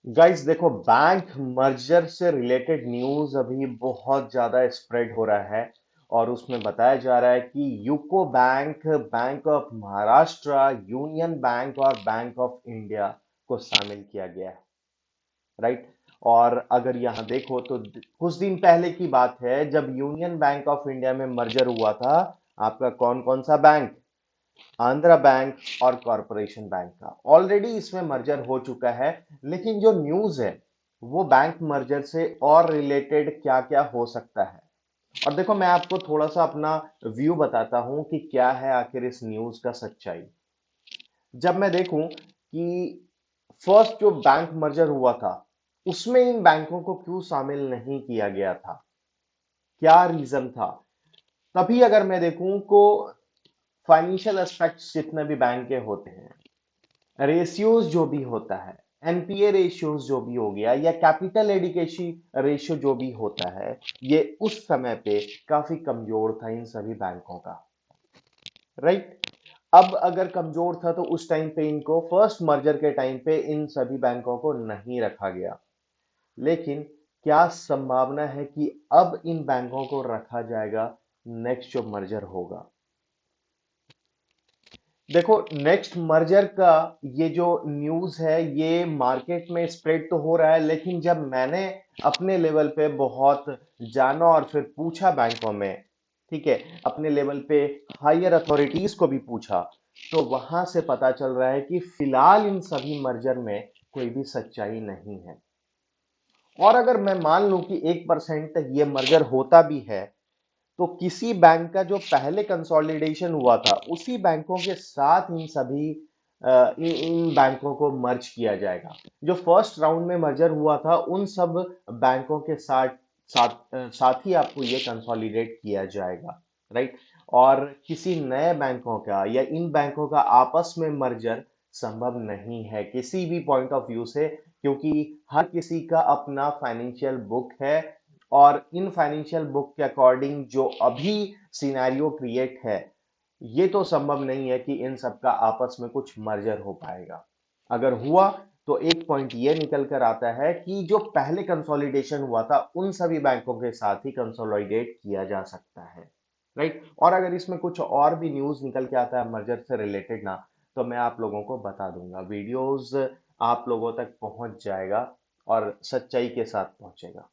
Guys देखो, bank merger से related news अभी बहुत ज्यादा स्प्रेड हो रहा है। और उसमें बताया जा रहा है कि UCO bank, bank of Maharashtra, union bank और बैंक ऑफ इंडिया को शामिल किया गया है। राइट। और अगर यहाँ देखो तो कुछ दिन पहले की बात है जब यूनियन बैंक ऑफ इंडिया में मर्जर हुआ था। आपका कौन कौन सा बैंक? आंध्रा बैंक और कॉरपोरेशन बैंक का ऑलरेडी इसमें मर्जर हो चुका है। लेकिन जो न्यूज़ है वो बैंक मर्जर से और रिलेटेड क्या क्या हो सकता है। और देखो, मैं आपको थोड़ा सा अपना व्यू बताता हूं कि क्या है आखिर इस न्यूज़ का सच्चाई। जब मैं देखूं कि फर्स्ट जो बैंक मर्जर हुआ था उसमें इन बैंकों को क्यों शामिल नहीं किया गया था, क्या रीजन था। तभी अगर मैं देखूं को फाइनेंशियल एस्पेक्ट्स जितने भी बैंक के होते हैं, रेशियोज जो भी होता है, एनपीए रेशियोज जो भी हो गया या कैपिटल एडिकेशन रेशियो जो भी होता है, ये उस समय पे काफी कमजोर था इन सभी बैंकों का। राइट। अब अगर कमजोर था तो उस टाइम पे इनको फर्स्ट मर्जर के टाइम पे इन सभी बैंकों को नहीं रखा गया। लेकिन क्या संभावना है कि अब इन बैंकों को रखा जाएगा नेक्स्ट जो मर्जर होगा। देखो, नेक्स्ट मर्जर का ये जो न्यूज़ है ये मार्केट में स्प्रेड तो हो रहा है, लेकिन जब मैंने अपने लेवल पे बहुत जाना और फिर पूछा बैंकों में, ठीक है, अपने लेवल पे हायर अथॉरिटीज को भी पूछा, तो वहां से पता चल रहा है कि फिलहाल इन सभी मर्जर में कोई भी सच्चाई नहीं है। और अगर मैं मान लूं कि 1% तक ये मर्जर होता भी है, तो किसी बैंक का जो पहले कंसोलिडेशन हुआ था उसी बैंकों के साथ इन सभी इन बैंकों को मर्ज किया जाएगा। जो फर्स्ट राउंड में मर्जर हुआ था उन सब बैंकों के साथ ही आपको ये कंसोलिडेट किया जाएगा। राइट। और किसी नए बैंकों का या इन बैंकों का आपस में मर्जर संभव नहीं है किसी भी पॉइंट ऑफ व्यू से, क्योंकि हर किसी का अपना फाइनेंशियल बुक है। और इन फाइनेंशियल बुक के अकॉर्डिंग जो अभी सिनेरियो क्रिएट है, ये तो संभव नहीं है कि इन सब का आपस में कुछ मर्जर हो पाएगा। अगर हुआ तो एक पॉइंट ये निकल कर आता है कि जो पहले कंसोलिडेशन हुआ था उन सभी बैंकों के साथ ही कंसोलिडेट किया जा सकता है। राइट। और अगर इसमें कुछ और भी न्यूज निकल के आता है मर्जर से रिलेटेड ना, तो मैं आप लोगों को बता दूंगा, वीडियोस आप लोगों तक पहुंच जाएगा और सच्चाई के साथ पहुंचेगा।